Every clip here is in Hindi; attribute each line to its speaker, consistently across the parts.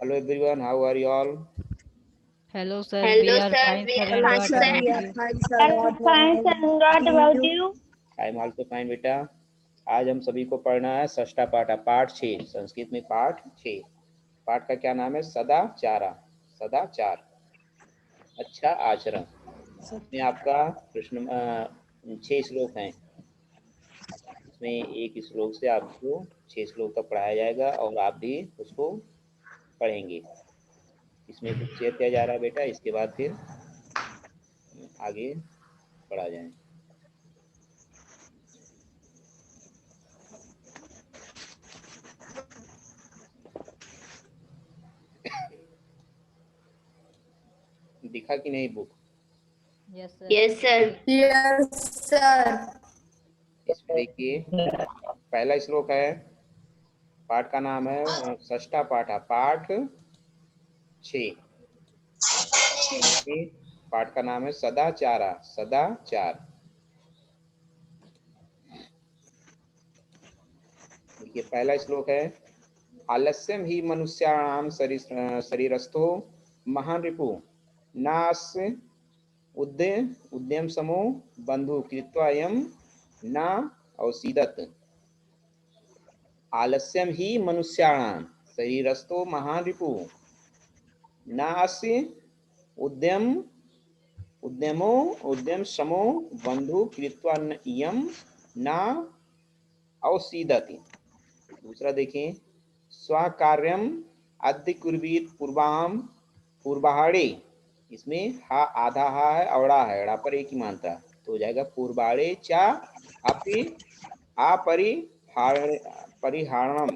Speaker 1: Hello everyone, how are you all?
Speaker 2: Hello, sir. We
Speaker 3: Hello,
Speaker 2: are
Speaker 3: sir.
Speaker 2: fine,
Speaker 3: We
Speaker 2: sir.
Speaker 3: are
Speaker 2: And
Speaker 4: Hello,
Speaker 3: fine,
Speaker 2: what
Speaker 4: sir.
Speaker 3: sir.
Speaker 2: about
Speaker 4: We are
Speaker 2: you?
Speaker 4: fine, sir.
Speaker 3: I'm
Speaker 4: What
Speaker 3: fine, sir. What
Speaker 4: about
Speaker 3: about
Speaker 4: you?
Speaker 3: you?
Speaker 1: I am also fine बेटा। आज हम सभी को पढ़ना है षष्ठा पाठ, पाठ 6, संस्कृत में पाठ 6। पाठ का क्या नाम है? सदाचारा, सदाचार, अच्छा आचरण। इसमें आपका प्रश्न 6 श्लोक हैं। इसमें एक श्लोक से आपको 6 श्लोक तक पढ़ाया जाएगा और आप भी उसको पढ़ेंगे। इसमें कुछ शेयर किया जा रहा है बेटा, इसके बाद फिर आगे पढ़ा जाए। दिखा कि नहीं book?
Speaker 2: Yes, sir.
Speaker 3: Yes, sir.
Speaker 4: Yes, sir.
Speaker 1: इसमें देखिए, पहला श्लोक है, पाठ का नाम है षष्ठा पाठ, पाठ 6। पाठ का नाम है सदाचारा, सदाचार। देखिए पहला श्लोक है, आलस्यम ही मनुष्याणाम शरीरस्थो महान रिपु नास उद्यम समो बंधु कृत्वा यम न औसीदत। आलस्यम ही मनुष्याणाम शरीरस्थो महान रिपु नास उद्यम समो बंधु कृत्वा यम न औसीदति। दूसरा देखें, स्वकार्यम अद्य कुर्वीत पूर्वाम पूर्वाहाड़े। इसमें हा आधा हा है, अवड़ा है, अड़ा पर एक ही मानता, तो हो जाएगा पूर्वाड़े चा अपि परिहारणम,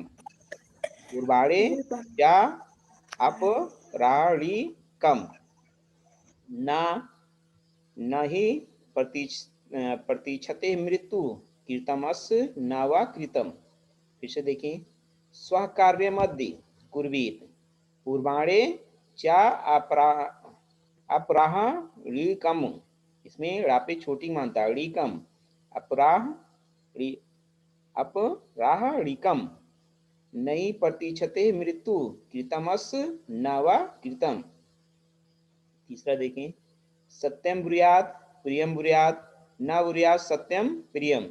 Speaker 1: पूर्वाड़े चा अपराणिकम न ही प्रतीक्षते मृत्यु कृतमस् न वा कृतम। फिर से देखें, स्वकार्य मध्य कुर्वीत पूर्वाणे चा अपराहणिकम। इसमें रापे छोटी मानता, ऋकम अपराहणिकम नहीं प्रतीक्षते मृत्यु कृतमस् न वा कृतम। तीसरा देखें, सत्यम ब्रूयात प्रियम ब्रूयात न ब्रूयात सत्यम प्रियम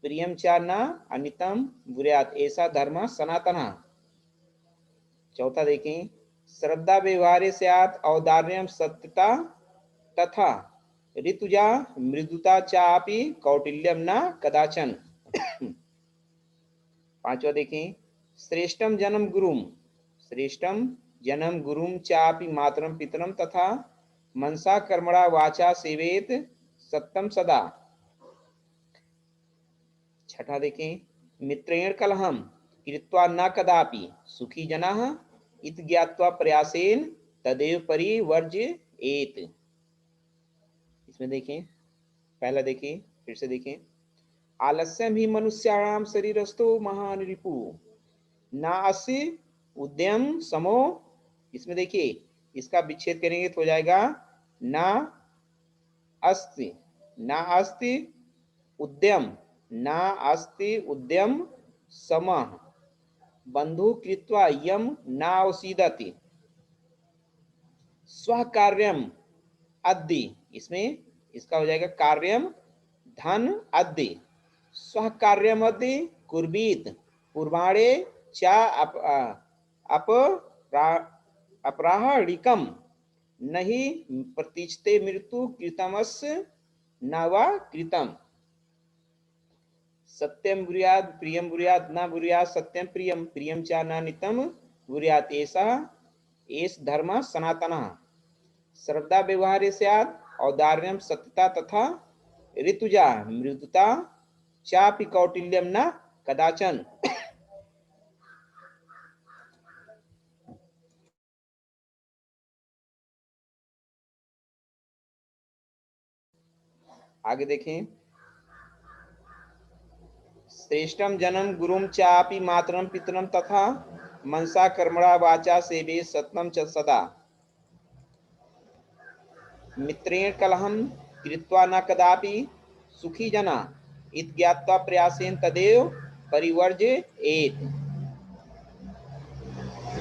Speaker 1: प्रियम चा न अनितम ब्रूयात ऐसा धर्म सनातन। चौथा देखें, श्रद्धा व्यवहारे स्यात् औदार्यम सत्यता तथा ऋतुजा मृदुता चापि कौटिल्यम न कदाचन। पांचवा देखें, श्रेष्ठम जन्म गुरुम चापि मातरम पितरम तथा मनसा कर्मणा वाचा सेवेत सत्यम सदा। छठा देखें, मित्रेण कलहम कृत्वा न कदापि सुखी जनाः इत ज्ञात्वा प्रयासेन तदेव परिवर्जयेत। इसमें देखें, पहला देखें, फिर से देखें, आलस्यम ही मनुष्याणाम शरीरस्थो महान रिपु नास्य उद्यम समो। इसमें देखिए, इसका विच्छेद करेंगे तो हो जाएगा ना अस्ति उद्यम, ना अस्ति उद्यम समः बंधु कृत्वा यम नावसीदति। स्वकार्यम अद्दि, इसमें इसका हो जाएगा कार्यम धन अद्दि, स्वकार्यम अद्दि कुर्वीत पूर्वाणे चा अपराहणिकम नहीं प्रतीक्षते मृत्यु कृतमस्य न वा कृतम। सत्यम ब्रूयात प्रियम ब्रूयात न ब्रूयात सत्यम प्रियम प्रियम चा न नितम ब्रूयात ऐसा एष धर्म सनातन। श्रद्धा व्यवहारे स्यात् औदार्यम सत्यता तथा ऋतुजा मृदुता चापि कौटिल्यम न कदाचन। आगे देखें, श्रेष्ठम जन्म गुरुम चापि मातरम पितरम तथा मनसा कर्मणा वाचा सेवे सत्यम च सदा। मित्रेण कलहम कृत्वा न कदापि सुखी जना इत ज्ञात्वा प्रयासेन तदेव परिवर्जयेत।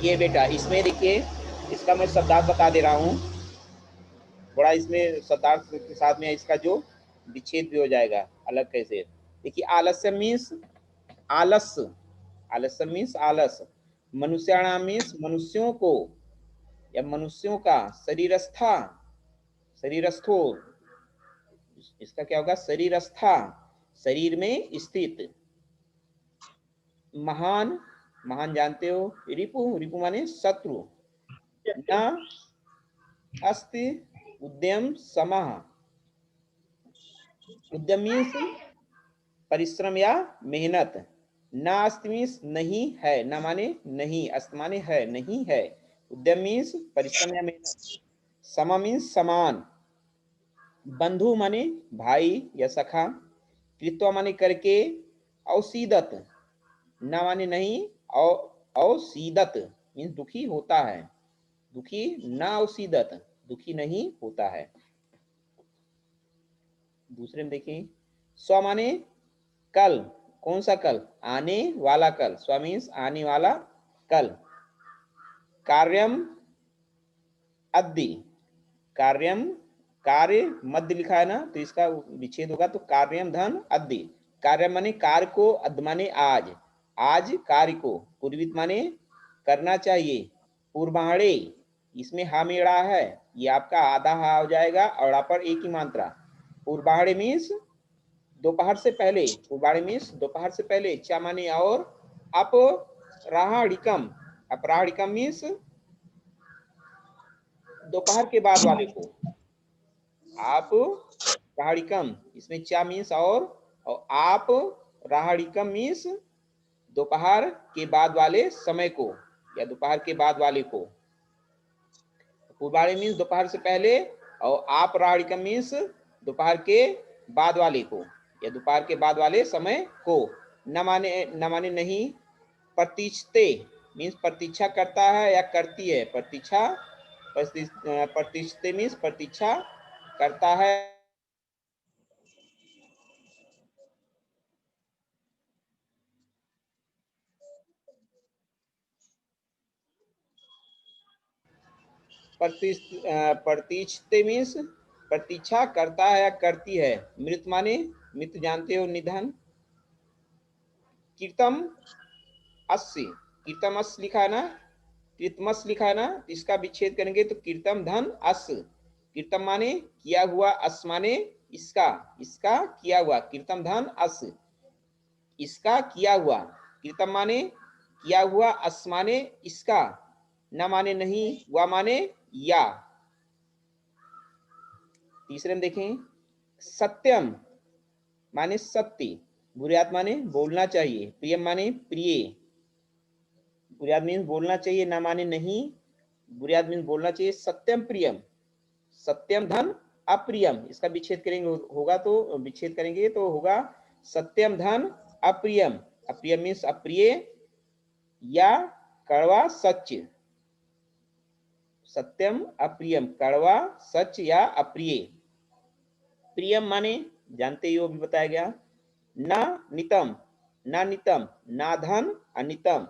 Speaker 1: ये बेटा इसमें देखिए, इसका मैं शब्दार्थ बता दे रहा हूँ, थोड़ा इसमें शब्दार्थ के साथ में इसका जो विच्छेद भी हो जाएगा अलग कैसे। देखिए आलस्य मीन्स आलस, आलस्य मीन्स आलस, मनुष्याणाम मीन्स मनुष्यों को या मनुष्यों का, शरीरस्था, शरीरस्थो, इसका क्या होगा, शरीरस्था, शरीर में स्थित। महान, महान जानते हो, रिपु, रिपु माने शत्रु। न अस्ति उद्यम समः, उद्यम मीन्स परिश्रम या मेहनत, ना अस्ति मीन्स नहीं है, ना माने नहीं, अस्त माने है, नहीं है, उद्यम मीन्स परिश्रम या मेहनत, सम मीन्स समान, बंधु माने भाई या सखा, कृत्वा माने करके, औसीदत, ना माने नहीं, औसीदत मीन्स दुखी होता है, दुखी ना औसीदत, दुखी नहीं होता है। दूसरे में देखिए, स्व माने कल, कौन सा कल, आने वाला कल, स्व मीन्स आने वाला कल। कार्यम अद्दि, कार्यम, कार्य मध्य लिखा है ना, तो इसका विच्छेद होगा तो कार्यम धन अद्दि, कार्य माने कार्य को, अद्य माने आज, आज कार्य को, पूर्वित माने करना चाहिए, पूर्वाणे, इसमें हामेड़ा है, ये आपका आधा हा हो जाएगा और आप पर एक ही मात्रा, पूर्वाणे मीन्स दोपहर से पहले, पूर्वाणे मीन्स दोपहर से पहले, चा माने और, अपराह्णिकम, अपराह्णिकम मीन्स दोपहर के बाद वाले को, आप राहड़िकम, इसमें चा मीन्स और आप राहड़िकम मीन्स दोपहर के बाद वाले समय को या दोपहर के बाद वाले को, पूर्वाणे मीन्स दोपहर से पहले और आप राहड़िकम मीन्स दोपहर के बाद वाले को या दोपहर के बाद वाले समय को। न माने नहीं, प्रतीक्षते मीन्स प्रतीक्षा करता है या करती है, प्रतीक्षा, प्रतीक्षते मीन्स प्रतीक्षा करता है, प्रतीक्षते मीन्स प्रतीक्षा करता है या करती है। मृत माने, मृत जानते हो निधन। कीर्तम अस्सी, कीर्तम अस लिखा है ना, कीर्तमस लिखा है ना, इसका विच्छेद करेंगे तो कीर्तम धन अस, कीर्तम माने किया हुआ, अस माने इसका, इसका किया हुआ, कीर्तम धन अस, इसका किया हुआ, कीर्तम माने किया हुआ, अस माने इसका, न माने नहीं, वा माने या। तीसरे में देखें, सत्यम माने सत्य, बुरियात माने बोलना चाहिए, प्रियम माने प्रिय, बुरियात मीन्स बोलना चाहिए, ना माने नहीं, बुरियात मीन्स बोलना चाहिए, सत्यम प्रियम, सत्यम धन अप्रियम, इसका विच्छेद करेंगे होगा तो विच्छेद करेंगे तो होगा सत्यम धन अप्रियम, अप्रियम मीन्स अप्रिय या कड़वा सच, सत्यम अप्रियम, कड़वा सच या अप्रिय। प्रियम माने जानते ही हो, भी बताया गया, ना नितम, ना नितम, ना धन अनितम,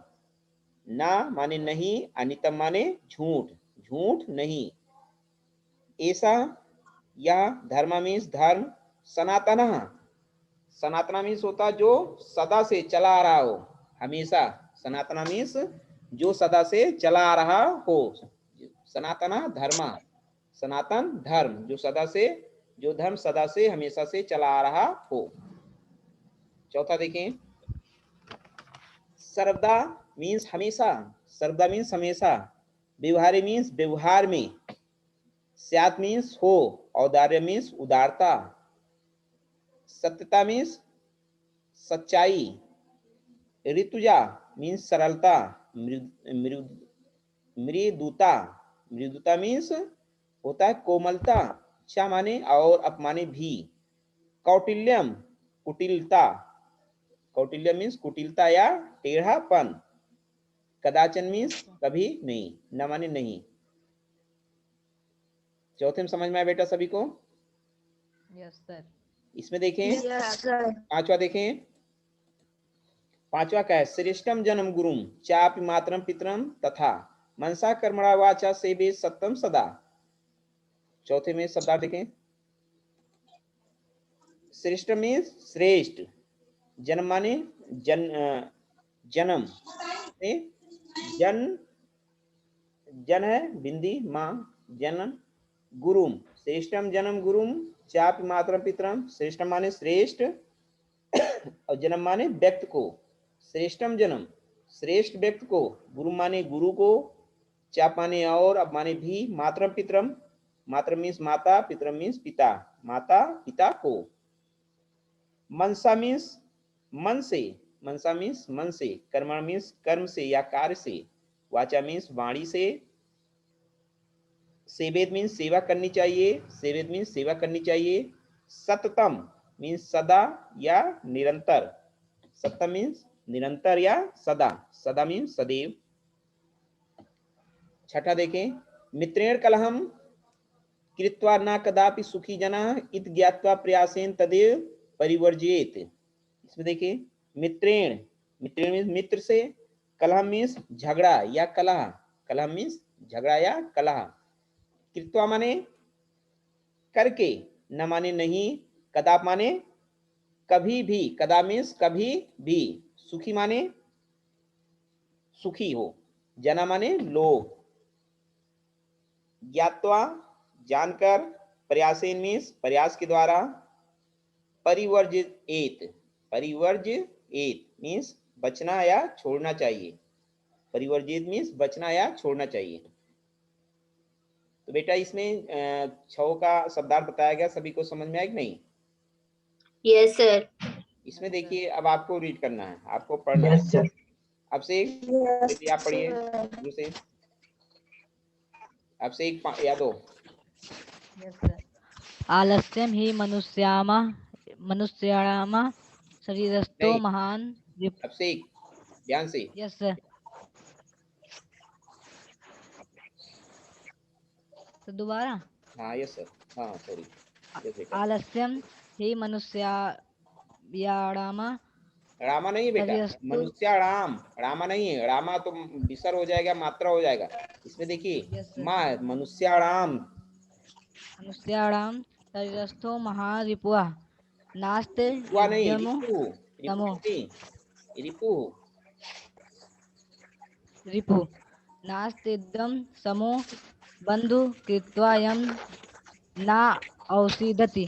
Speaker 1: ना माने नहीं, अनितम माने झूठ, झूठ नहीं। ऐसा, यह, धर्म मीन्स धर्म, सनातन, सनातन मीन्स होता जो सदा से चला आ रहा हो, हमेशा, सनातन मीन्स जो सदा से चला आ रहा हो, सनातन धर्म, सनातन धर्म जो सदा से, जो धर्म सदा से हमेशा से चला आ रहा हो। चौथा देखें, सर्वदा मीन्स हमेशा, सर्वदा मीन्स हमेशा, व्यवहारी मीन्स व्यवहार में, स्यात मीन्स हो, औदार्य मीन्स उदारता, सत्यता मीन्स सच्चाई, ऋतुजा मीन्स सरलता, मृदुता, मृदुता मीन्स होता है कोमलता, चा माने और अपमाने भी, कौटिल्यम कुटिलता, कौटिल्य मीन्स कुटिलता या टेढ़ापन, कदाचन मीन्स कभी नहीं, न माने नहीं। चौथे में समझ में आया बेटा सभी को?
Speaker 2: Yes sir.
Speaker 1: इसमें देखें,
Speaker 4: Yes, sir.
Speaker 1: पांचवा देखें, 5वां क्या है? श्रेष्ठम जन्म गुरुम चापि मातरम पितरम तथा मनसा कर्मणा वाचा सेवे सत्यम सदा। चौथे में शब्दार्थ देखें। श्रेष्ठ में श्रेष्ठ, जन्म माने जन्म से जन जन है बिंदी माँ जन गुरुम श्रेष्ठम जन्म गुरुम चापि मातरम पितरम। श्रेष्ठ माने श्रेष्ठ और जन्म माने व्यक्ति को। श्रेष्ठम जन्म श्रेष्ठ व्यक्ति को, गुरु माने गुरु को, चाप माने और, अब माने भी, मातरम पितरम मातरम मीन्स माता, पितरम मीन्स पिता, माता पिता को। मनसा मीन्स मन से, मनसा मीन्स मन से, कर्म मीन्स कर्म से या कार्य से, वाचा मीन्स वाणी से, सेवेद मीन्स सेवा करनी चाहिए, सेवेद मीन्स सेवा करनी चाहिए, सततम मीन्स सदा या निरंतर, सततम मीन्स निरंतर या सदा, सदा मीन्स सदैव। छठा देखें। मित्रेण कलहम कृत्वा न कदापि सुखी जना इत ज्ञात्वा प्रयासेन तदेव परिवर्जयेत। इसमें देखिए मित्रेण, मित्रेण मीन्स मित्र से, कलह मीन्स झगड़ा या कलह, कलह मीन्स झगड़ा या कलह, कृत्वा माने करके, न माने नहीं, कदाप माने कभी भी, कदा मीन्स कभी भी, सुखी माने सुखी हो, जना माने लोग, ज्ञात्वा जानकर, प्रयासेन मीन्स प्रयास के द्वारा, परिवर्जित, परिवर्जित मीन्स बचना या छोड़ना चाहिए, परिवर्जित मीन्स बचना या छोड़ना चाहिए। तो बेटा इसमें 6 का शब्दार्थ बताया गया, सभी को समझ में आया कि नहीं?
Speaker 4: Yes sir.
Speaker 1: इसमें देखिए अब आपको रीड करना है, आपको पढ़ना है। अब से आप पढ़िए शुरू से, अब से एक या दो।
Speaker 2: आलस्यम ही मनुष्याणाम शरीरस्थो
Speaker 1: नहीं,
Speaker 2: महान।
Speaker 1: अब से एक, ध्यान से।
Speaker 2: Yes sir. तो दोबारा।
Speaker 1: हाँ यस सर, हाँ सॉरी, यस बेटा।
Speaker 2: आलस्यम ही मनुष्याणाम
Speaker 1: रामा नहीं है बेटा,
Speaker 2: शरीरस्थो।
Speaker 1: मनुष्याणाम, रामा नहीं है, रामा तो विसर्ग हो जाएगा, मात्रा हो जाएगा। इसमें देखिए
Speaker 2: यस सर।
Speaker 1: माँ, मनुष्याणाम,
Speaker 2: मनुष्याणाम शरीरस्थो महान रिपुआ नास्ते
Speaker 1: हुआ नहीं,
Speaker 2: युद्धमो
Speaker 1: रिपु, रिपु
Speaker 2: तमो
Speaker 1: नहीं, रिपु।
Speaker 2: रिपु नास्तिदं समो बंधु कृत्वायं न औषधति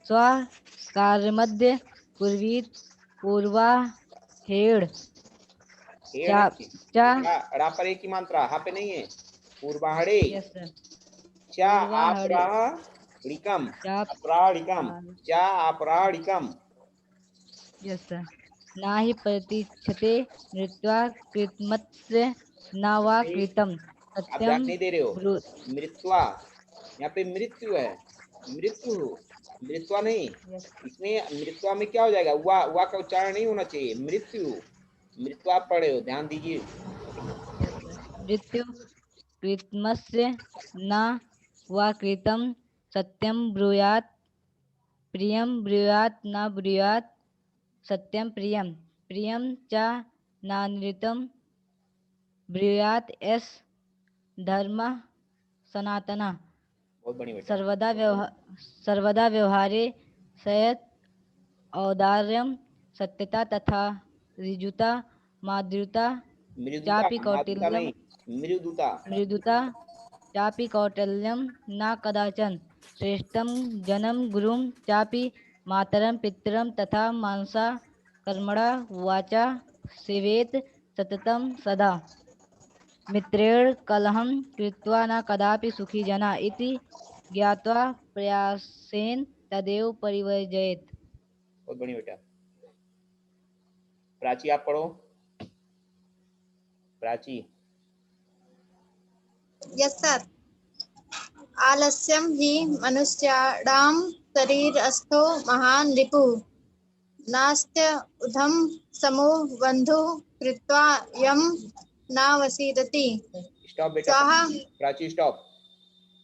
Speaker 2: स्वकार्यमध्ये कुर्वीत पूर्वा हेड
Speaker 1: हेड़
Speaker 2: चा
Speaker 1: नहीं,
Speaker 2: चा।
Speaker 1: रा पर एक ही मात्रा, हा पे नहीं है। पूर्वाहड़े,
Speaker 2: यस सर।
Speaker 1: चा
Speaker 2: पूर्वाहड़े
Speaker 1: अपराणिकम,
Speaker 2: चा।
Speaker 1: अपराणिकम, चा अपराणिकम।
Speaker 2: Yes sir. ना ही प्रतीक्षते नृत्वा कृतमत्स्य न वा
Speaker 1: नहीं,
Speaker 2: कृतम
Speaker 1: आप ध्यान
Speaker 2: सत्यम
Speaker 1: नहीं दे रहे हो।
Speaker 2: ब्रू।
Speaker 1: मृत्वा, यहाँ पे मृत्यु है, मृत्यु, मृत्वा नहीं। इसमें मृत्वा में क्या हो जाएगा, वा का उच्चारण नहीं होना चाहिए, मृत्यु, मृत्यु आप पढ़े हो, ध्यान दीजिए।
Speaker 2: मृत्यु कृतमस्य न वा कृतं सत्यम ब्रूयात् प्रियम ब्रूयात् न ब्रूयात् सत्यम प्रियम प्रियम च नानृतम ब्रूयात् एस धर्म सनातना
Speaker 1: बहुत बढ़िया बेटा।
Speaker 2: सर्वदा व्यवहारे सयत औदार्यम सत्यता तथा ऋजुता माद्रुता
Speaker 1: मृदुता,
Speaker 2: चापि
Speaker 1: माधुता
Speaker 2: कौटिल्यम
Speaker 1: नहीं, मृदुता।
Speaker 2: मृदुता चापि कौटिल्यम न कदाचन श्रेष्ठम जन्म गुरुम चापि मातरम पितरम तथा मानसा कर्मणा वाचा सेवेत सततम सदा। मित्रेण कलहं कृत्वा न कदापि सुखी जना इति ज्ञात्वा प्रयासेन तदेव परिवर्जयेत।
Speaker 1: बहुत बढ़िया बेटा। प्राची आप पढ़ो, प्राची।
Speaker 4: Yes sir. आलस्यम ही मनुष्याणां शरीरस्थो महान रिपु नास्त्य उधम समो बंधु कृत्वा यम न वसीदति
Speaker 1: स्टॉप बेटा,
Speaker 4: स्वाहा।
Speaker 1: प्राची स्टॉप।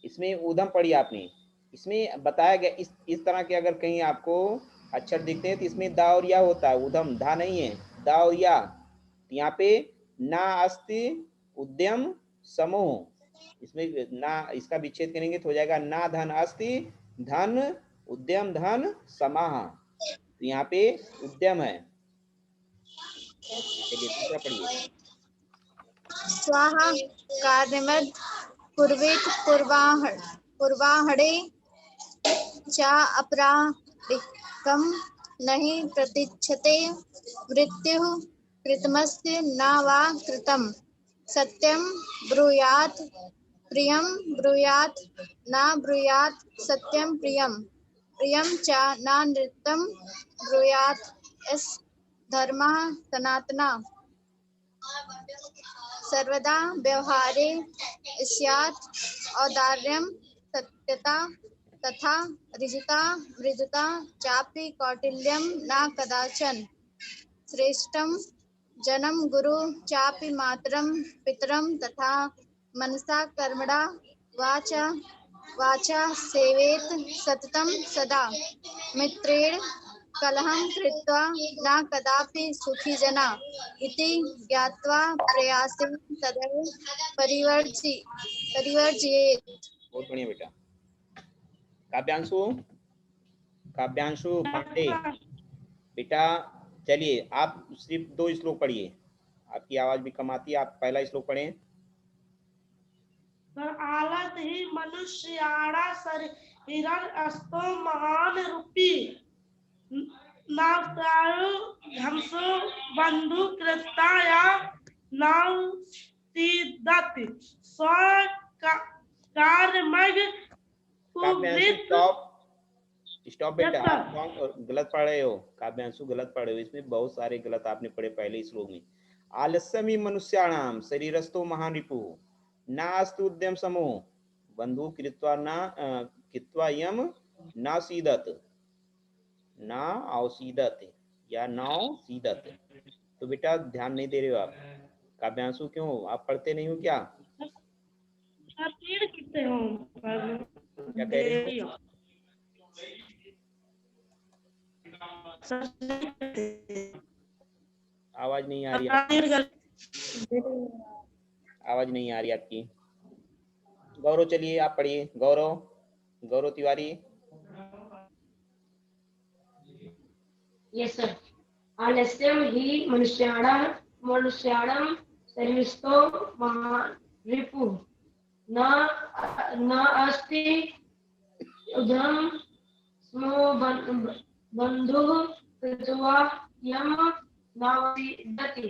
Speaker 1: इसमें ऊधम पढ़ी आपने, इसमें बताया गया इस तरह के अगर कहीं आपको अक्षर दिखते हैं तो इसमें दा और या होता है, ऊधम धा नहीं है। दा और या, यहाँ पे ना अस्ति उद्यम समूह, इसमें ना इसका विच्छेद करेंगे तो हो जाएगा ना धन अस्ति धन उद्यम धन समाह, तो यहाँ पे उद्यम है। चलिए दूसरा पढ़िए।
Speaker 4: स्वाहा कार्यमद कुर्वीत पूर्वाहणे चा अपराधिकं नहि प्रतीक्षते मृत्युः कृतमस्य न वा कृतं सत्यं ब्रूयात् प्रियं ब्रूयात् न ब्रूयात् सत्यं प्रियं च न नृतं ब्रूयात् एस् धर्मः सनातनः सर्वदा व्यवहारे स्यात् औदार्यं सत्यता तथा मृदुता चापि कौटिल्यं न कदाचन श्रेष्ठं जनं गुरु चापि मातरं पितरं तथा मनसा कर्मणा वाचा सेवेत सततं सदा मित्रेण कलहं कृत्वा न कदापि सुखी जना इति ज्ञात्वा प्रयासेन सदैव परिवर्जयेत्।
Speaker 1: बहुत बढ़िया बेटा। काव्यांशु पांडे बेटा, चलिए आप सिर्फ 2 श्लोक पढ़िए, आपकी आवाज भी कम आती है, आप पहला श्लोक पढ़ें।
Speaker 3: आलत ही मनुष्याणा शरीरं अस्तो महान रूपी नावतारु हमसो बंधु कृताया नाव सीदति स्व कार्यमग
Speaker 1: स्टॉप बेटा, आप गलत पढ़ रहे हो, काव्यांशु गलत पढ़ रहे हो, इसमें बहुत सारे गलत आपने पढ़े पहले श्लोक में। आलस्यम ही मनुष्याणाम शरीरस्थो महान रिपु नास्तु उद्यम समूह बंधु कृत्वा यम न सीदत ना औसीदत या नौ सीदत। तो बेटा ध्यान नहीं दे रहे हो आप, काव्यांशु क्यों, आप पढ़ते नहीं हो क्या? क्या कह रहे हो? आवाज नहीं आ रही, आवाज नहीं आ रही आपकी। गौरव चलिए आप पढ़िए, गौरव तिवारी।
Speaker 5: Yes sir. आलस्यम ही मनुष्याणां शरीरस्थो महान् रिपुः न अस्ति उद्यमं स्मो बन्धुः कृत्वा यं नावसीदति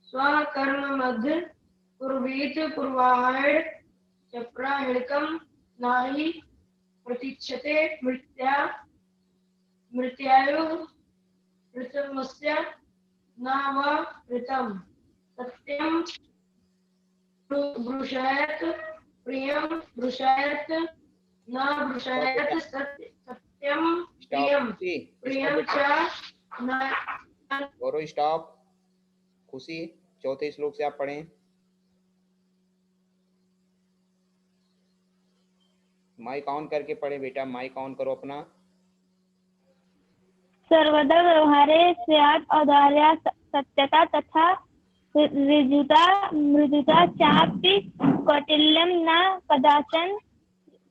Speaker 5: स्वकर्ममद् कुर्वीत पूर्वाह्णे चप्राहिणकं नहि प्रतीक्षते मृत्यायुः कृतमस्य न वा कृतं सत्यं ब्रूषयत् प्रियं ब्रूषयत् न ब्रूषयत् सत्यं प्रियं च न।
Speaker 1: गौरव स्टॉप। खुशी चौथे श्लोक से आप पढ़ें। माइक ऑन करके पढ़े बेटा, माइक ऑन करो अपना।
Speaker 6: सर्वदा व्यवहारे स्यात् औदार्या सत्यता तथा मृदुता चापि कौटिल्यं न कदाचन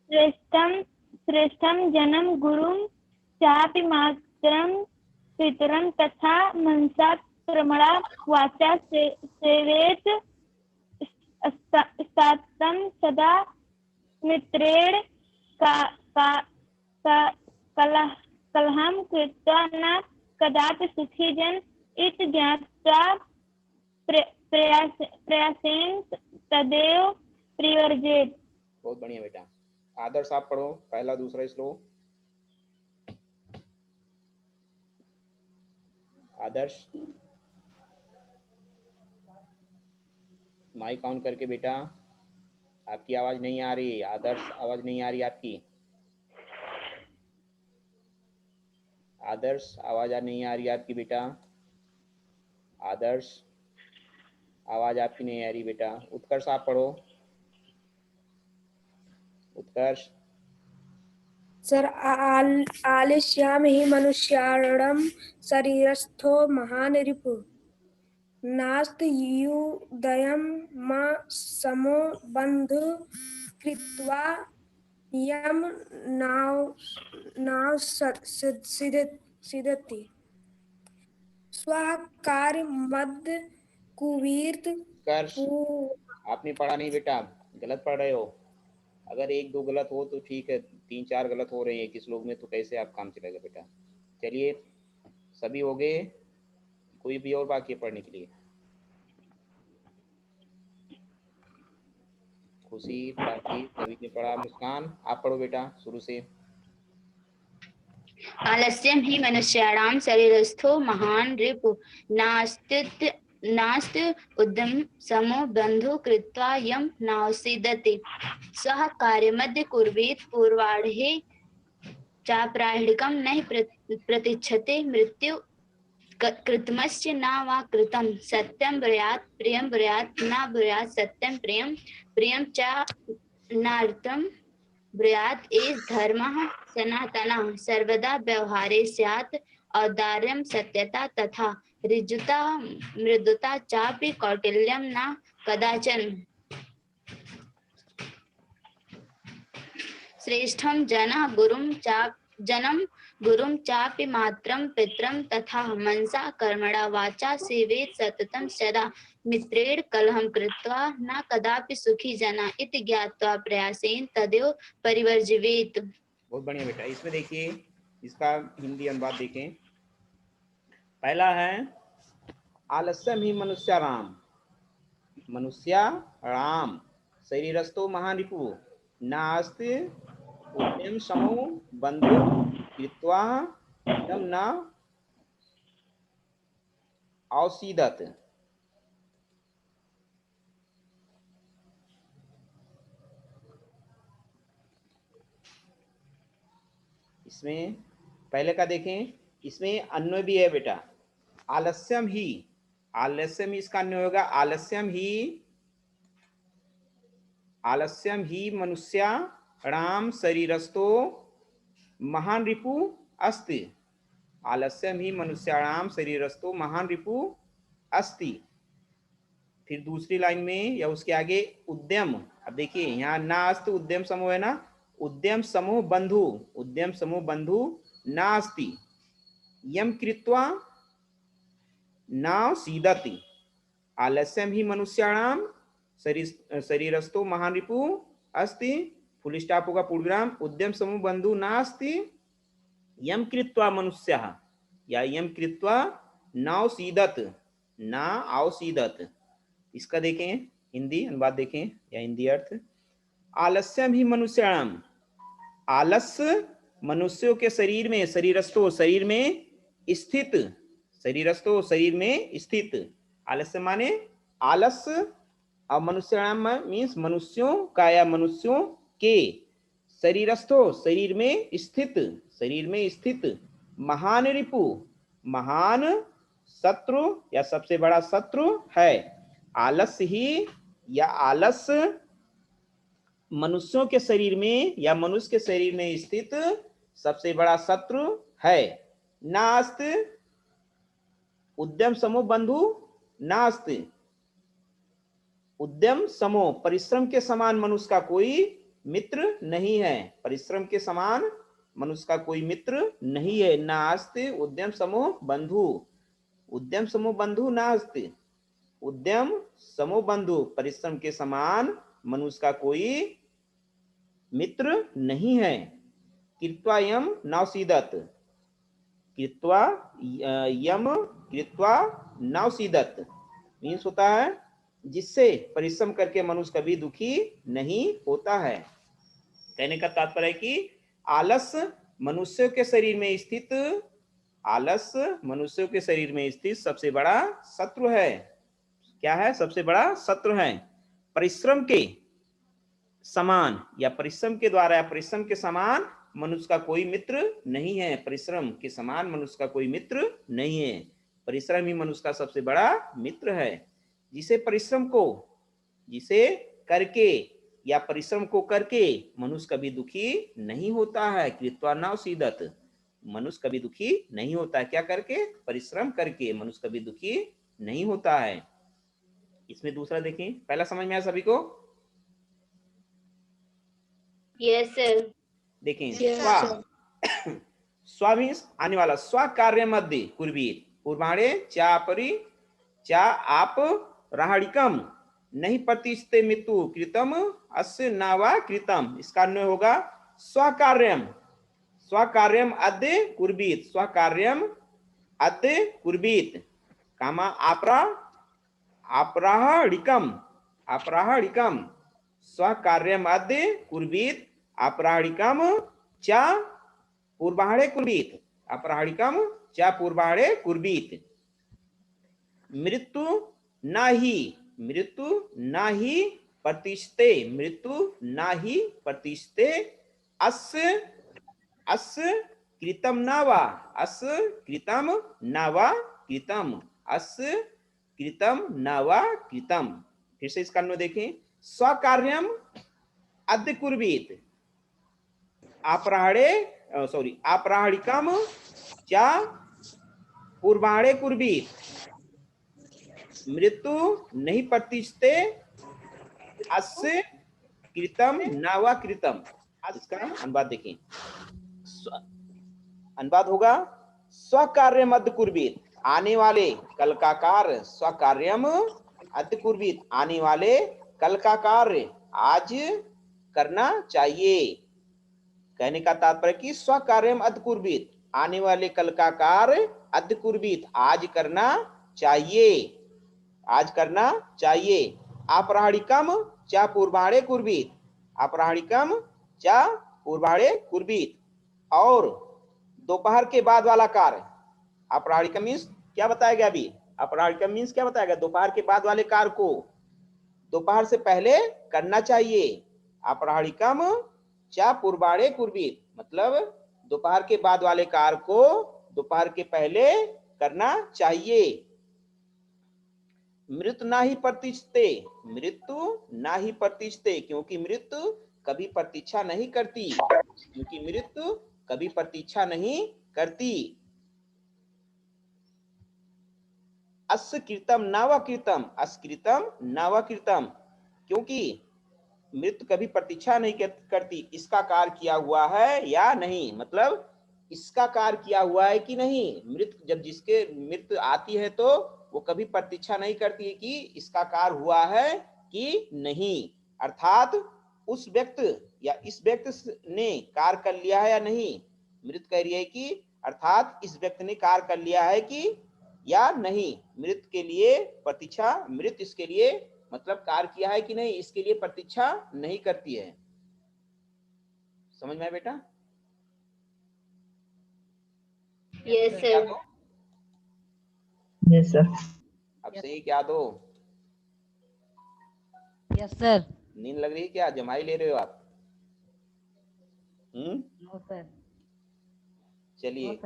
Speaker 6: श्रेष्ठं जनं गुरुं चापि मातरं पितरं तथा मनसा कर्मणा वाचा सेवेत सततं सदा मित्रेण कलहं कृत्वा न कदापि सुखी जन इति ज्ञात्वा प्रयासेन तदेव परिवर्जयेत्।
Speaker 1: बहुत बढ़िया बेटा। आदर्श आप पढ़ो पहला दूसरा श्लोक। आदर्श माइक ऑन करके बेटा, आपकी आवाज नहीं आ रही। आदर्श आवाज नहीं आ रही आपकी। आदर्श आवाज नहीं आ रही आपकी बेटा। आदर्श आवाज आपकी नहीं आ रही बेटा। उत्कर्ष आप पढ़ो। उत्कर्ष।
Speaker 7: सर आलस्याम ही मनुष्याणां शरीरस्थो महान रिपुः नास्त्युदयं मा समो बन्धु कृत्वा यं नाव सिदति स्वः कार्यमद् कुर्वीत
Speaker 1: कर्ष आपने पढ़ा नहीं बेटा, गलत पढ़ रहे हो। अगर एक दो गलत हो तो ठीक है, 3-4 गलत हो रही है किस लोग में, तो कैसे आप काम चलेगा बेटा। चलिए सभी हो गए, कोई भी और बाकी है पढ़ने के लिए? खुशी, प्राची, सभी ने पढ़ा। मुस्कान आप पढ़ो बेटा शुरू से।
Speaker 8: आलस्यं हि मनुष्याणां शरीरस्थो महान् रिपु नास्त उद्यम समो बन्धु कृत्वा यं नासीदति सः कार्यमद्य कुर्वीत पूर्वाह्णे चाप्राह्णिकं नहि प्रतीक्षते मृत्यु कृतमस्य न वा कृतं सत्यं ब्रूयात् प्रियं ब्रूयात् न ब्रूयात् सत्यं प्रियं च नार्थं ब्रूयात् एष धर्मः सनातनः सर्वदा व्यवहारे स्यात् औदार्यं सत्यता तथा ऋजुता मृदुता चापि कौटिल्यं न कदाचन श्रेष्ठं जनम गुरुं चापि मात्रं पितरं तथा मनसा कर्मणा वाचा सेवेत सततं सदा मित्रेण कलहं कृत्वा न कदापि सुखी जना इति ज्ञात्वा प्रयासेन तदेव परिवर्जयेत्।
Speaker 1: बहुत बढ़िया बेटा। इसमें देखिए, इसका हिंदी अनुवाद देखें। पहला है आलस्यम ही मनुष्याराम, मनुष्या राम शरीरस्थो महान रिपु नास्ति उद्यम समो बंधु कृत्वा यम न औसीदत। इसमें पहले का देखें, इसमें अन्वय भी है बेटा। आलस्यम ही, आलस्यम इसका अन्वय होगा आलस्यम ही मनुष्या राम शरीरस्थो महान रिपु अस्ति। आलस्यम ही मनुष्याणाम शरीरस्थो महान रिपु अस्ति। फिर दूसरी लाइन में या उसके आगे उद्यम, अब देखिए यहाँ नास्त उद्यम समूह है ना, उद्यम समूह बंधु, उद्यम समूह बंधु नास्ति यम कृत्वा नाव सीदति। आलस्यम ही मनुष्याणाम शरीरस्थो महान रिपु अस्ति, फुल स्टॉप होगा पूर्णविराम, उद्यम समूह बंधु नास्ति यम कृत्वा मनुष्यः या यम कृत्वा नाव सीदत, ना आव सीदत। इसका देखें हिंदी अनुवाद देखें या हिंदी अर्थ। आलस्यम ही मनुष्याणाम, आलस्य मनुष्यों के शरीर में, शरीरस्थो शरीर में स्थित, शरीरस्थो शरीर में स्थित। आलस्य माने आलस्य, और मनुष्याणाम मीन्स मनुष्यों का या मनुष्यों के, शरीरस्थो शरीर में स्थित, शरीर में स्थित, महान रिपु महान शत्रु या सबसे बड़ा शत्रु है। आलस्य ही या आलस्य मनुष्यों के शरीर में या मनुष्य के शरीर में स्थित सबसे बड़ा शत्रु है। नास्त उद्यम समूह बंधु नास्त, उद्यम समूह परिश्रम के समान मनुष्य का कोई मित्र नहीं है, परिश्रम के समान मनुष्य का कोई मित्र नहीं है। नास्त उद्यम समूह बंधु, उद्यम समूह बंधु नास्त, उद्यम समूह बंधु परिश्रम के समान मनुष्य का कोई मित्र नहीं है। कृत्वा यम नावसीदत, कृत्वा यम कृत्वा नावसीदत मीन्स होता है जिससे परिश्रम करके मनुष्य कभी दुखी नहीं होता है। कहने का तात्पर्य है कि आलस्य मनुष्य के शरीर में स्थित, आलस्य मनुष्यों के शरीर में स्थित सबसे बड़ा शत्रु है। क्या है? सबसे बड़ा शत्रु है। परिश्रम के समान या परिश्रम के द्वारा या परिश्रम के समान मनुष्य का कोई मित्र नहीं है, परिश्रम के समान मनुष्य का कोई मित्र नहीं है। परिश्रम ही मनुष्य का सबसे बड़ा मित्र है। जिसे परिश्रम को, जिसे करके या परिश्रम को करके मनुष्य कभी दुखी नहीं होता है। कृत्वा नावसीदत, मनुष्य कभी दुखी नहीं होता है। क्या करके? परिश्रम करके मनुष्य कभी दुखी नहीं होता है। इसमें दूसरा देखें, पहला समझ में आया सभी को?
Speaker 8: Yes sir.
Speaker 1: देखें
Speaker 4: Yes,
Speaker 1: स्वा
Speaker 4: sir.
Speaker 1: स्वा मीन्स आने वाला, स्वा कार्य मध्य कुर्वीत पूर्वाणे चापरी चा आप राहणिकम नहीं प्रतिष्ठित मितु कृतम अस्य नावा कृतम। इसका अन्वय होगा स्वकार्यम, स्वकार्यम अद्य कुर्वीत, स्वकार्यम अद्य कुर्वीत कामा आपरा अपराहणिकम, अपराहणिकम स्वकार्यम अद्य कुर्वीत अपराहणिकम चा पूर्वाणे कुर्वीत, अपराहणिकम चा पूर्वाणे कुर्वीत। मृत्यु नाही, मृत्यु नाही प्रतिष्ठे, मृत्यु नाही प्रतिष्ठे अस्य अस्य कृतम नावा, अस्य कृतम नावा कृतम, अस्य कृतम नावा कृतम। फिर से इसका अन्वय देखें, स्वकार्यम अद्य कुर्वीत अपराह्णे सॉरी अपराह्णिकम चा पूर्वाणे कुर्वीत मृत्यु नहीं प्रतिष्ठे अस्य कृतम नावा कृतम। इसका अनुवाद देखें, अनुवाद होगा स्वकार्यम अद्य कुर्वीत आने वाले कल का कार्य, स्वकार्यम अद्य कुर्वीत आने वाले कल का कार्य आज करना चाहिए। कहने का तात्पर्य कि स्वकार्यम अद्य कुर्वीत आने वाले कल का कार्य अद्य कुर्वीत आज करना चाहिए, आज करना चाहिए। अपराह्णिकम चा पूर्वाणे कुर्वीत, अपराह्णिकम चा पूर्वाणे कुर्वीत और दोपहर के बाद वाला कार्य। अपराह्णिकम मीन्स क्या बताया गया अभी? अपराह्णिकम मीन्स क्या बताया गया? दोपहर के बाद वाले कार्य को दोपहर से पहले करना चाहिए। अपराह्णिकम चा पूर्वाणे कुर्वीत मतलब दोपहर के बाद वाले कार्य को दोपहर के पहले करना चाहिए। मृत्यु ना ही प्रतिष्ठते, मृत्यु ना ही प्रतिष्ठते क्योंकि मृत्यु कभी प्रतीक्षा नहीं करती, क्योंकि मृत्यु कभी प्रतीक्षा नहीं करती। अस्य कृतम नावा कृतम, अस्कृतम नावा कृतम क्योंकि मृत्यु कभी प्रतीक्षा नहीं करती, इसका कार्य किया हुआ है या नहीं, मतलब इसका कार्य किया हुआ है कि नहीं। मृत्यु जब जिसके मृत्यु आती है तो वो कभी प्रतीक्षा नहीं करती है कि इसका कार्य हुआ है कि नहीं, अर्थात उस व्यक्ति या इस व्यक्ति ने कार्य कर लिया है या नहीं। मृत्यु कह रही है कि अर्थात इस व्यक्ति ने कार्य कर लिया है कि या नहीं। मृत्यु के लिए प्रतीक्षा, मृत्यु इसके लिए मतलब कार्य किया है कि नहीं इसके लिए प्रतीक्षा नहीं करती है। समझ में आया बेटा?
Speaker 8: Yes sir.
Speaker 9: Yes sir.
Speaker 1: अब सही क्या दो?
Speaker 2: Yes sir.
Speaker 1: नींद लग रही है क्या? जमाई ले रहे हो आप?
Speaker 2: No sir.
Speaker 1: चलिए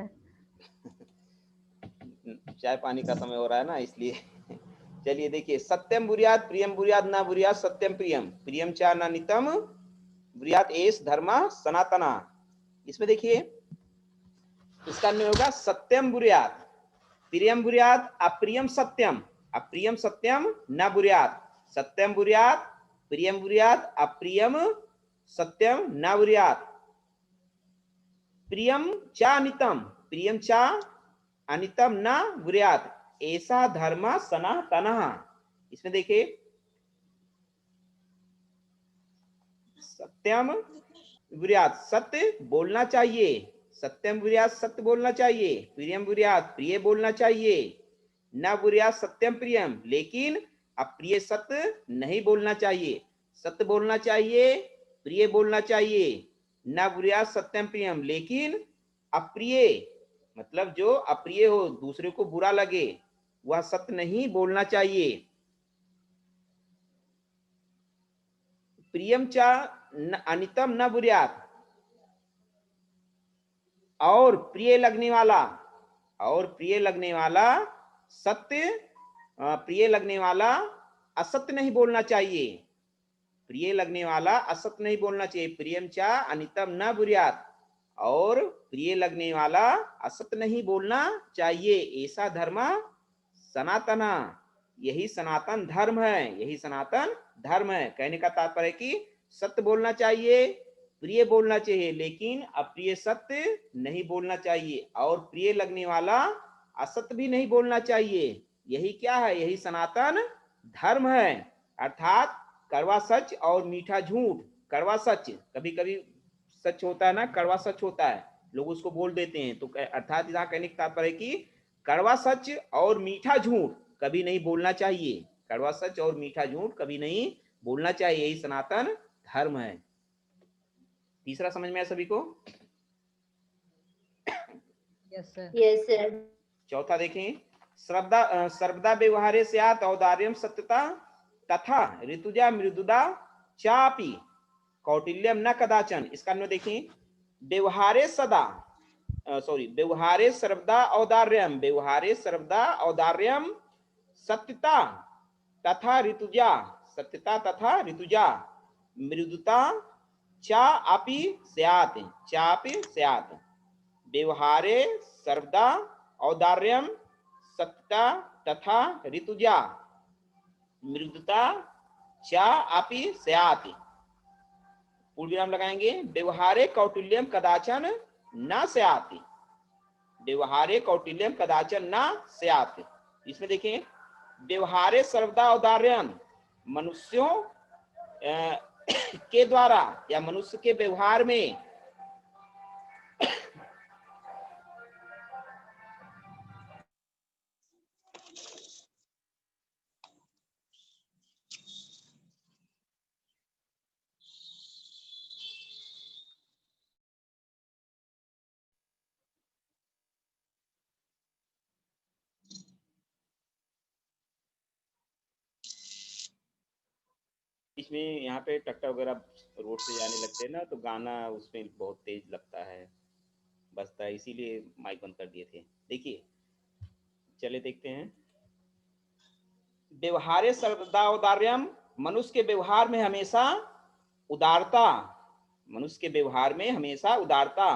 Speaker 1: चाय पानी का समय हो रहा है ना इसलिए चलिए देखिए, सत्यम बुर्यात प्रियम बुर्यात ना बुर्यात सत्यम प्रियम, प्रियम चा ना नितम बुर्यात एस धर्मा सनातना। इसमें देखिए इसका अन्वय होगा सत्यम बुर्यात प्रियम बुर्यात अप्रियम सत्यम, अप्रियम सत्यम न बुर्यात, सत्यम बुर्यात प्रियम बुर्यात अप्रियम सत्यम न बुर्यात। प्रियम चा अनितम, प्रियम चा अनितम न बुर्यात ऐसा धर्म सनातनः। इसमें देखिए सत्यम बुर्यात सत्य बोलना चाहिए, सत्यम बुर्यात सत्य बोलना चाहिए, प्रियम बुर्यात प्रिय बोलना चाहिए, न बुर्यात सत्यम प्रियम लेकिन अप्रिय सत्य नहीं बोलना चाहिए। सत्य बोलना चाहिए, प्रिय बोलना चाहिए, न बुर्यात सत्यम प्रियम लेकिन अप्रिय मतलब जो अप्रिय हो, दूसरे को बुरा लगे, वह सत्य नहीं बोलना चाहिए। प्रियम चा अनितम न बुर्यात और प्रिय लगने वाला, और प्रिय लगने वाला सत्य, प्रिय लगने वाला असत्य नहीं बोलना चाहिए, प्रिय लगने वाला असत्य नहीं बोलना चाहिए। प्रियम चा अनितम न बुर्यात और प्रिय लगने वाला असत्य नहीं बोलना चाहिए, ऐसा धर्म सनातना, यही सनातन धर्म है, यही सनातन धर्म है। कहने का तात्पर्य कि सत्य बोलना चाहिए, प्रिय बोलना चाहिए, लेकिन अप्रिय सत्य नहीं बोलना चाहिए, और प्रिय लगने वाला असत्य भी नहीं बोलना चाहिए। यही क्या है? यही सनातन धर्म है। अर्थात कड़वा सच और मीठा झूठ। कड़वा सच, कभी कभी सच होता है ना, कड़वा सच होता है, लोग उसको बोल देते हैं। तो अर्थात यहाँ कहने का तात्पर्य कि कड़वा सच और मीठा झूठ कभी नहीं बोलना चाहिए। कड़वा सच और मीठा झूठ कभी नहीं बोलना चाहिए, यही सनातन धर्म है। तीसरा समझ में आया सभी को?
Speaker 2: Yes sir.
Speaker 8: Yes sir.
Speaker 1: चौथा देखें, सर्वदा व्यवहारे स्यात् औदार्यम सत्यता तथा ऋतुजा मृदुदा चापि कौटिल्यम न कदाचन। इसका अन्वय देखें, व्यवहारे सदा व्यवहारे सर्वदा औदार्यम, व्यवहारे सर्वदा औदार्यम सत्यता तथा ऋतुजा, सत्यता तथा ऋतुजा मृदुता चा अपि स्यात्, चापि स्यात्। व्यवहारे सर्वदा औदार्यम सत्यता तथा ऋतुजा मृदुता चा अपि स्यात्। पूर्ण विराम लगाएंगे। व्यवहारे कौटिल्यम कदाचन न स्यात्, व्यवहारे कौटिल्यम कदाचन न स्यात्। इसमें देखें, व्यवहारे सर्वदा औदार्यम, मनुष्यों के द्वारा या मनुष्य के व्यवहार में इसमें यहाँ पे ट्रैक्टर वगैरह रोड से जाने लगते हैं ना, तो गाना उसमें बहुत तेज लगता है, बजता है, इसीलिए माइक बंद कर दिए थे। देखिए, चले देखते हैं। व्यवहारे सर्वदा औदार्यम, मनुष्य के व्यवहार में हमेशा उदारता, मनुष्य के व्यवहार में हमेशा उदारता।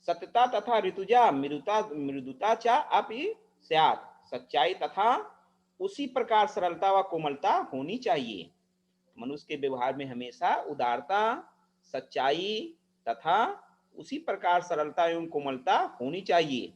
Speaker 1: सत्यता तथा ऋतुजा मृदुता चा अपि स्यात्, सच्चाई तथा उसी प्रकार सरलता व कोमलता होनी चाहिए। मनुष्य के व्यवहार में हमेशा उदारता, सच्चाई तथा उसी प्रकार सरलता एवं कोमलता होनी चाहिए।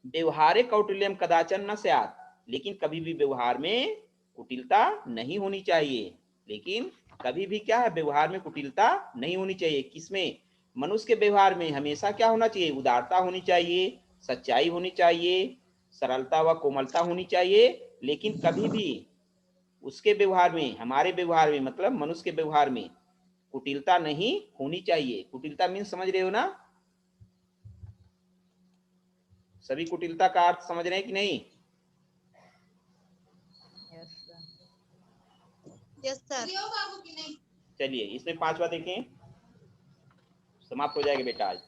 Speaker 1: व्यवहारे कौटिल्यम कदाचन न स्यात्, लेकिन कभी भी व्यवहार में कुटिलता नहीं होनी चाहिए। लेकिन कभी भी क्या है? व्यवहार में कुटिलता नहीं होनी चाहिए। किसमें? मनुष्य के व्यवहार में हमेशा क्या होना चाहिए? उदारता होनी चाहिए, सच्चाई होनी चाहिए, सरलता व कोमलता होनी चाहिए। लेकिन कभी भी उसके व्यवहार में, हमारे व्यवहार में, मतलब मनुष्य के व्यवहार में कुटिलता नहीं होनी चाहिए। कुटिलता मीन्स समझ रहे हो ना सभी? कुटिलता का अर्थ समझ रहे हैं कि नहीं?
Speaker 4: Yes sir.
Speaker 1: चलिए, इसमें पांचवा देखें, समाप्त हो जाएगा बेटा आज।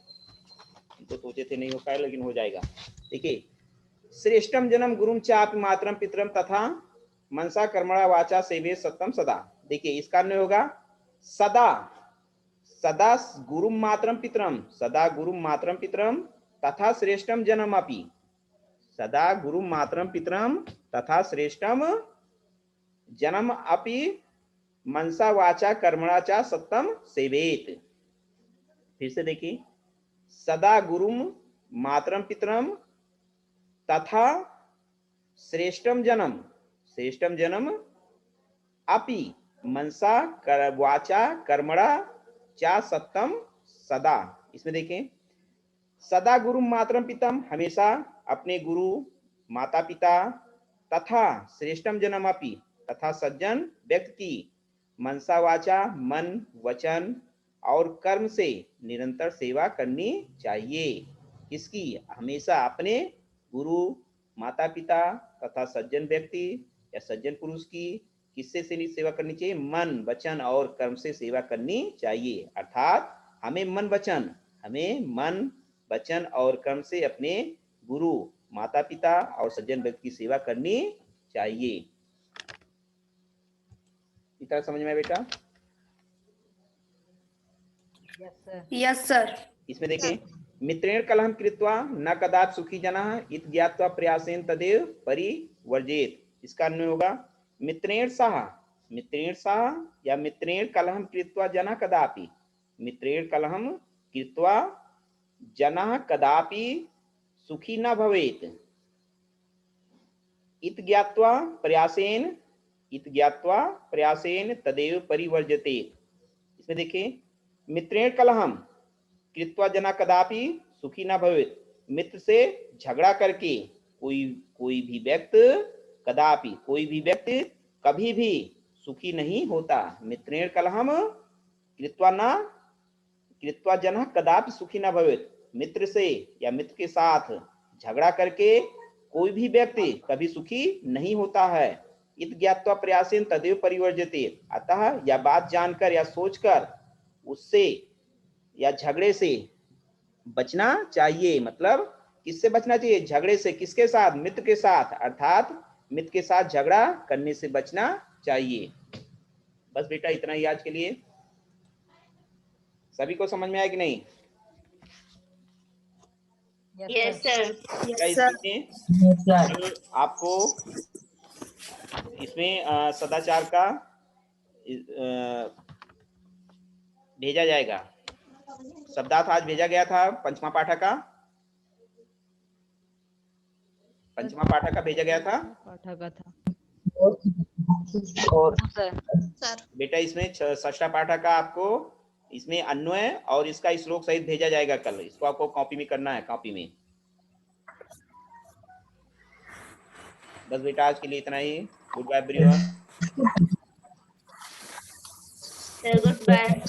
Speaker 1: तो सोचे थे नहीं हो पाएगा, लेकिन हो जाएगा। देखिए, श्रेष्ठम जन्म गुरुम चापि मातरम पितरम तथा मनसा कर्मणा वाचा सेवे सत्यम सदा। देखिए, इसका अन्वय होगा सदा, सदा गुरुम मातरम पितरम, सदा गुरुम मातरम पितरम तथा श्रेष्ठम जन्म अपि, सदा गुरुम मातरम पितरम तथा श्रेष्ठम जन्म अपि मनसा वाचा कर्मणा चा सत्यम सेवेत। फिर से देखिए, सदा गुरुम मातरम पितरम तथा श्रेष्ठम जन्म अपि मनसा वाचा कर्मणा चा सत्यम सदा। इसमें देखें, सदा गुरु मातरम पितम, हमेशा अपने गुरु माता पिता, तथा श्रेष्ठम जन्म अपि, तथा सज्जन व्यक्ति की, मनसा वाचा मन वचन और कर्म से निरंतर सेवा करनी चाहिए। किसकी? हमेशा अपने गुरु माता पिता तथा सज्जन व्यक्ति या सज्जन पुरुष की किससे से सेवा करनी चाहिए? मन वचन और कर्म से सेवा करनी चाहिए। अर्थात हमें मन वचन और कर्म से अपने गुरु माता पिता और सज्जन व्यक्ति की सेवा करनी चाहिए। इतना समझ में बेटा?
Speaker 7: Yes sir.
Speaker 1: इसमें देखें, मित्रेण कलहम कृत्वा न कदाच सुखी जनः इत ज्ञात्वा प्रयासेन तदेव परिवर्जेत। इसका अन्वय होगा मित्रेण सह या मित्रेण कलहम कृत्वा जनः कदापि, मित्रेण कलहम कृत्वा जनः कदापि सुखी न भवेत। इत ज्ञात्वा प्रयासेन तदेव परिवर्जते। इसमें देखिए मित्रेण कलहम कृत्वा जना कदापि सुखी न भवेत, मित्र से झगड़ा करके कोई भी व्यक्ति कभी भी सुखी नहीं होता। मित्रेण कलहम कृत्वा जना कदापि सुखी न भवेत, मित्र से या मित्र के साथ झगड़ा करके कोई भी व्यक्ति कभी सुखी नहीं होता है। इत ज्ञात्वा प्रयासेन तदेव परिवर्जते। अतः यह बात जानकर या सोचकर उससे या झगड़े से बचना चाहिए। मतलब किससे बचना चाहिए? झगड़े से। किसके साथ? मित्र के साथ। अर्थात मित्र के साथ झगड़ा करने से बचना चाहिए। बस बेटा इतना ही आज के लिए। सभी को समझ में आया कि नहीं?
Speaker 8: Yes sir.
Speaker 1: इसमें आपको इसमें सदाचार का भेजा जाएगा। शब्दार्थ आज भेजा गया था पंचमा पाठक का। भेजा गया था। और बेटा इसमें षष्ठा पाठक का आपको इसमें अन्वय और इसका श्लोक सहित भेजा जाएगा कल। इसको आपको कॉपी में करना है, कॉपी में। बस बेटा आज के लिए इतना ही। Goodbye everyone.
Speaker 8: Good bye.